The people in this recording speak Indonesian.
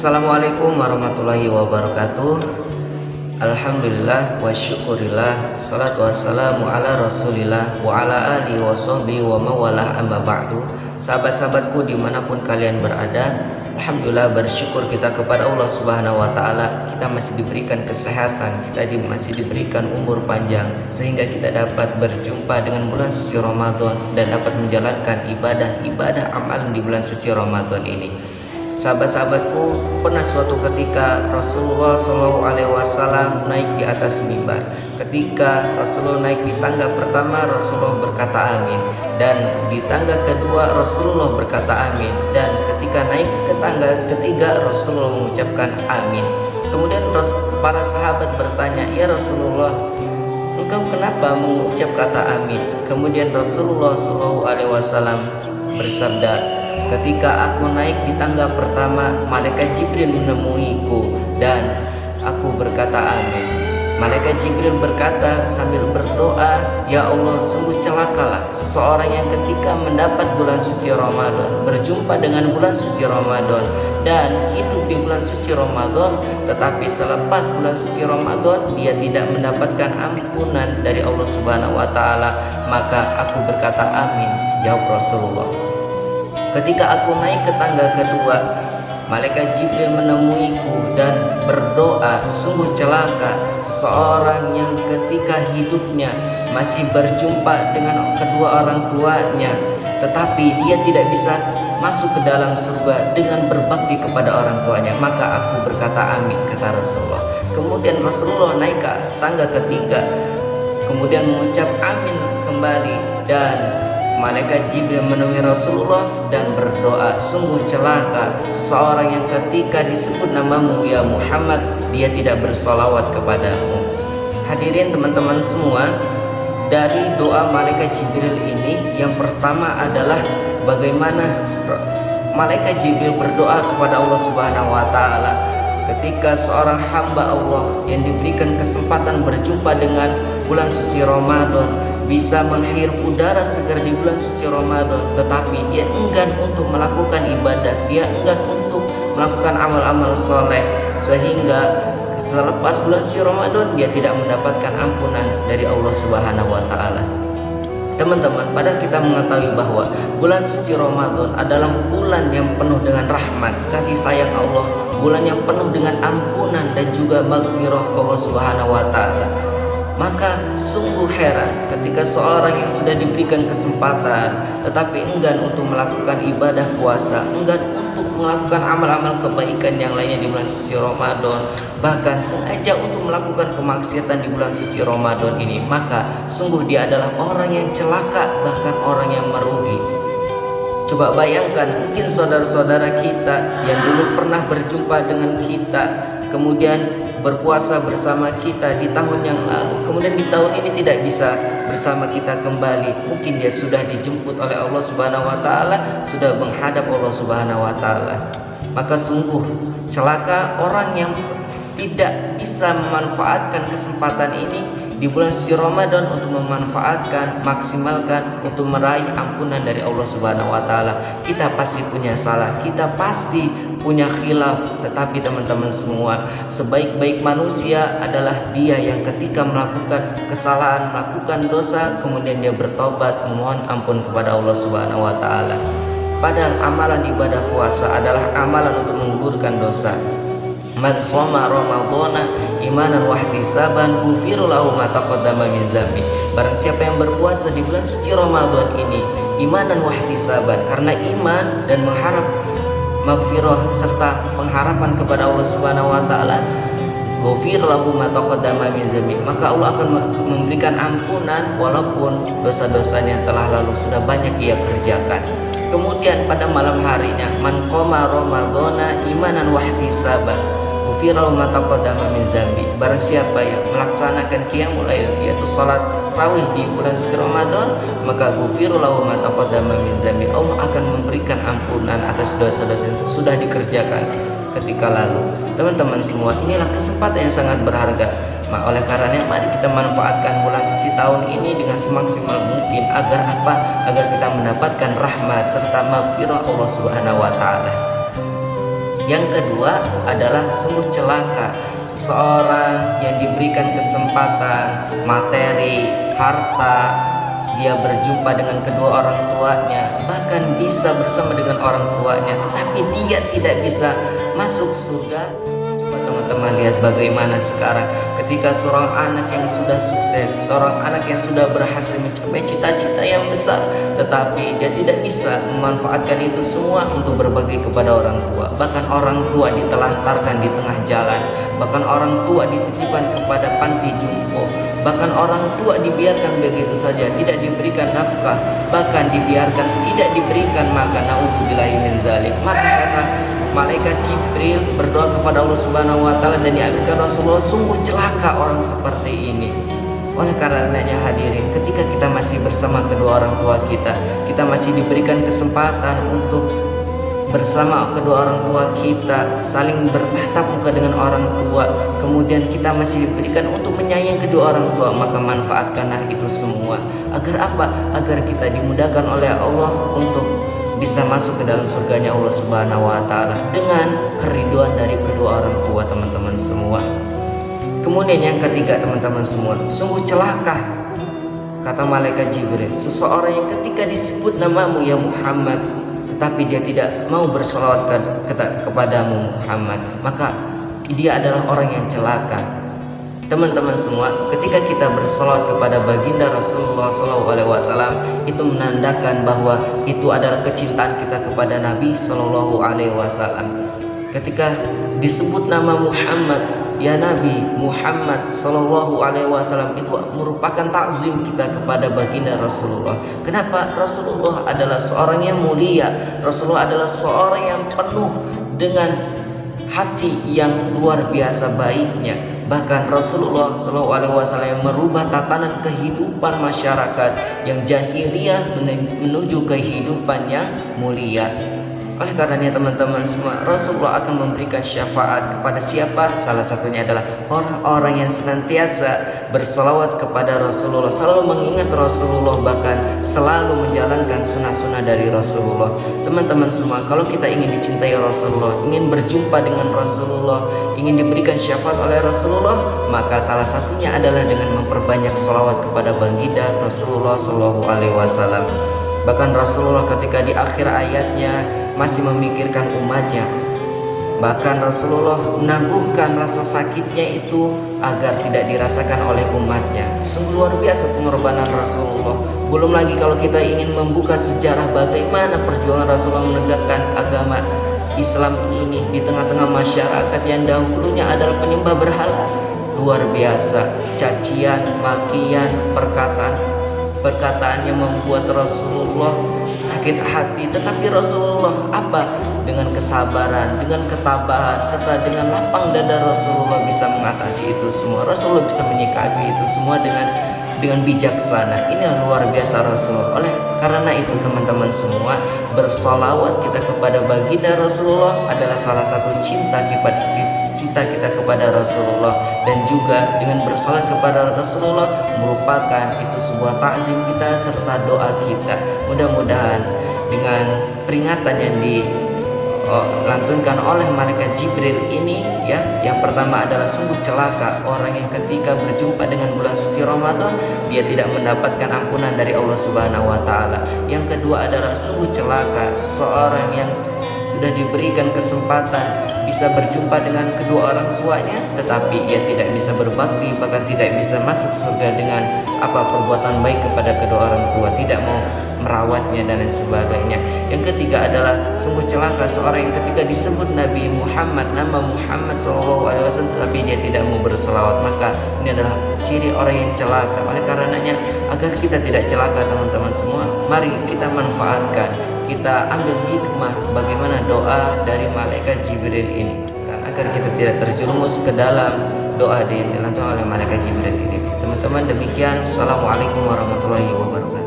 Assalamualaikum warahmatullahi wabarakatuh. Alhamdulillah wa syukurillah, salatu wassalamu ala rasulillah wa ala alihi wa sahbihi wa mawalah, amma ba'du. Sahabat-sahabatku dimanapun kalian berada, alhamdulillah bersyukur kita kepada Allah subhanahu wa ta'ala. Kita masih diberikan kesehatan, kita masih diberikan umur panjang, sehingga kita dapat berjumpa dengan bulan suci Ramadan dan dapat menjalankan ibadah amalan di bulan suci Ramadan ini. Sahabat-sahabatku, pernah suatu ketika Rasulullah SAW naik di atas mimbar. Ketika Rasulullah naik di tangga pertama, Rasulullah berkata amin, dan di tangga kedua Rasulullah berkata amin, dan ketika naik ke tangga ketiga Rasulullah mengucapkan amin. Kemudian para sahabat bertanya, "Ya Rasulullah, engkau kenapa mengucap kata amin?" Kemudian Rasulullah SAW bersabda, "Ketika aku naik di tangga pertama, malaikat Jibril menemuiku dan aku berkata amin." Malaikat Jibril berkata sambil berdoa, "Ya Allah, sungguh celakalah seseorang yang ketika mendapat bulan suci Ramadan, berjumpa dengan bulan suci Ramadan dan hidup di bulan suci Ramadan, tetapi selepas bulan suci Ramadan dia tidak mendapatkan ampunan dari Allah Subhanahu wa taala." Maka aku berkata amin, jawab Rasulullah. Ketika aku naik ke tangga kedua, malaikat Jibril menemuiku dan berdoa, "Sungguh celaka seseorang yang ketika hidupnya masih berjumpa dengan kedua orang tuanya, tetapi dia tidak bisa masuk ke dalam surga dengan berbakti kepada orang tuanya." Maka aku berkata amin, kata Rasulullah. Kemudian Rasulullah naik ke tangga ketiga, kemudian mengucap amin kembali, dan malaikat Jibril menemui Rasulullah dan berdoa, "Sungguh celaka seseorang yang ketika disebut namamu ya Muhammad, dia tidak bersolawat kepadamu." Hadirin teman-teman semua, dari doa malaikat Jibril ini yang pertama adalah bagaimana malaikat Jibril berdoa kepada Allah Subhanahu wa taala. Ketika seorang hamba Allah yang diberikan kesempatan berjumpa dengan bulan suci Ramadan, bisa menghirup udara segar di bulan suci Ramadan, tetapi dia enggan untuk melakukan ibadah, dia enggan untuk melakukan amal-amal soleh, sehingga selepas bulan suci Ramadan dia tidak mendapatkan ampunan dari Allah Subhanahu wa taala. Teman-teman, padahal kita mengetahui bahwa bulan suci Ramadan adalah bulan yang penuh dengan rahmat, kasih sayang Allah, bulan yang penuh dengan ampunan dan juga maghfirah Allah Subhanahu wa taala. Maka sungguh heran ketika seorang yang sudah diberikan kesempatan tetapi enggan untuk melakukan ibadah puasa, enggan untuk melakukan amal-amal kebaikan yang lainnya di bulan suci Ramadan, bahkan sengaja untuk melakukan kemaksiatan di bulan suci Ramadan ini, maka sungguh dia adalah orang yang celaka, bahkan orang yang merugi. Coba bayangkan, mungkin saudara-saudara kita yang dulu pernah berjumpa dengan kita, kemudian berpuasa bersama kita di tahun yang lalu, kemudian di tahun ini tidak bisa bersama kita kembali. Mungkin dia sudah dijemput oleh Allah Subhanahu wa taala, sudah menghadap Allah Subhanahu wa taala. Maka sungguh celaka orang yang tidak bisa memanfaatkan kesempatan ini di bulan suci Ramadan untuk memanfaatkan, maksimalkan untuk meraih ampunan dari Allah Subhanahu wa taala. Kita pasti punya salah, kita pasti punya khilaf, tetapi teman-teman semua, sebaik-baik manusia adalah dia yang ketika melakukan kesalahan, melakukan dosa, kemudian dia bertobat, memohon ampun kepada Allah Subhanahu wa taala. Padahal amalan ibadah puasa adalah amalan untuk menggugurkan dosa. Man shoma ramadhana imanan wa ihtisaban ghufira lahu ma taqaddama min dzambi. Barang siapa yang berpuasa di bulan suci Ramadan ini imanan wa ihtisaban, karena iman dan mengharap maghfirah serta pengharapan kepada Allah Subhanahu wa taala, ghufira lahu ma taqaddama min dzambi, maka Allah akan memberikan ampunan walaupun dosa-dosanya telah lalu sudah banyak ia kerjakan. Kemudian pada malam harinya, man qoma ramadhana imanan wa ihtisaban ghufira ma taqaddama min dzambi. Barang siapa yang melaksanakan qiyamul lail, yaitu salat tarawih di bulan suci Ramadan, maka ghufira lahu ma taqaddama min dzambi, Allah akan memberikan ampunan atas dosa-dosa yang sudah dikerjakan ketika lalu. Teman-teman semua, inilah kesempatan yang sangat berharga. Oleh karenanya mari kita manfaatkan bulan suci tahun ini dengan semaksimal mungkin agar apa? Agar kita mendapatkan rahmat serta maghfirah Allah Subhanahu wa taala. Yang kedua adalah sungguh celaka seseorang yang diberikan kesempatan materi, harta, dia berjumpa dengan kedua orang tuanya, bahkan bisa bersama dengan orang tuanya, tetapi dia tidak bisa masuk surga. Coba teman-teman lihat bagaimana sekarang ketika seorang anak yang sudah sukses, seorang anak yang sudah berhasil mencapai cita-cita yang besar, tetapi dia tidak bisa memanfaatkan itu semua untuk berbagi kepada orang tua. Bahkan orang tua ditelantarkan di tengah jalan, bahkan orang tua dititipkan kepada panti jompo, bahkan orang tua dibiarkan begitu saja, tidak diberikan nafkah, bahkan dibiarkan tidak diberikan makan. Nauzubillahi min zalik. Maka kata malaikat Jibril berdoa kepada Allah Subhanahu wa taala dan diaminkan Rasulullah, sungguh celaka orang seperti ini. Oleh karenanya hadirin, ketika kita masih bersama kedua orang tua kita masih diberikan kesempatan untuk bersama kedua orang tua kita, saling bertatap muka dengan orang tua, kemudian kita masih diberikan untuk menyayangi kedua orang tua, maka manfaatkanlah itu semua. Agar apa? Agar kita dimudahkan oleh Allah untuk bisa masuk ke dalam surganya Allah Subhanahu wa taala dengan keriduan dari kedua orang tua, teman-teman semua. Kemudian yang ketiga, teman-teman semua, sungguh celaka, kata malaikat Jibril, seseorang yang ketika disebut namamu ya Muhammad, tetapi dia tidak mau bersolawat kepadamu Muhammad, maka dia adalah orang yang celaka. Teman-teman semua, ketika kita bersolawat kepada baginda Rasulullah SAW, itu menandakan bahwa itu adalah kecintaan kita kepada Nabi SAW. Ketika disebut nama Muhammad, ya Nabi Muhammad SAW, itu merupakan takzim kita kepada baginda Rasulullah. Kenapa? Rasulullah adalah seorang yang mulia, Rasulullah adalah seorang yang penuh dengan hati yang luar biasa baiknya. Bahkan Rasulullah SAW yang merubah tatanan kehidupan masyarakat yang jahiliyah menuju kehidupan yang mulia. Oleh karenanya teman-teman semua, Rasulullah akan memberikan syafaat kepada siapa? Salah satunya adalah orang-orang yang senantiasa bersolawat kepada Rasulullah, selalu mengingat Rasulullah, bahkan selalu menjalankan sunnah-sunnah dari Rasulullah. Teman-teman semua, kalau kita ingin dicintai Rasulullah, ingin berjumpa dengan Rasulullah, ingin diberikan syafaat oleh Rasulullah, maka salah satunya adalah dengan memperbanyak sholawat kepada baginda Rasulullah SAW. Bahkan Rasulullah ketika di akhir ayatnya masih memikirkan umatnya. Bahkan Rasulullah menangguhkan rasa sakitnya itu agar tidak dirasakan oleh umatnya. Sungguh luar biasa pengorbanan Rasulullah. Belum lagi kalau kita ingin membuka sejarah bagaimana perjuangan Rasulullah menegakkan agama Islam ini di tengah-tengah masyarakat yang dahulunya adalah penyembah berhala. Luar biasa, cacian, makian, perkataan yang membuat Rasulullah sakit hati, tetapi Rasulullah apa? Dengan kesabaran, dengan ketabahan, serta dengan lapang dada Rasulullah bisa mengatasi itu semua. Rasulullah bisa menyikapi itu semua dengan bijaksana. Ini yang luar biasa Rasulullah. Oleh karena itu teman-teman semua, bersolawat kita kepada baginda Rasulullah adalah salah satu cinta kita kepada Rasulullah, dan juga dengan bersolat kepada Rasulullah merupakan itu sebuah takzim kita serta doa kita. Mudah-mudahan dengan peringatan yang dilantunkan oleh malaikat Jibril ini, ya, yang pertama adalah sungguh celaka orang yang ketika berjumpa dengan bulan suci Ramadan dia tidak mendapatkan ampunan dari Allah Subhanahu wa taala. Yang kedua adalah sungguh celaka seseorang yang sudah diberikan kesempatan bisa berjumpa dengan kedua orang tuanya, tetapi ia tidak bisa berbakti, bahkan tidak bisa masuk surga dengan perbuatan baik kepada kedua orang tua, tidak mau merawatnya dan lain sebagainya. Yang ketiga adalah sungguh celaka seorang yang ketika disebut Nabi Muhammad, nama Muhammad SAW, tetapi dia tidak mau berselawat, maka ini adalah ciri orang yang celaka. Oleh karenanya, agar kita tidak celaka teman-teman semua, mari kita manfaatkan, kita ambil hikmah bagaimana doa dari malaikat Jibril ini, agar kita tidak terjerumus ke dalam doa dilantunkan oleh malaikat Jibril ini. Teman-teman, demikian. Assalamualaikum warahmatullahi wabarakatuh.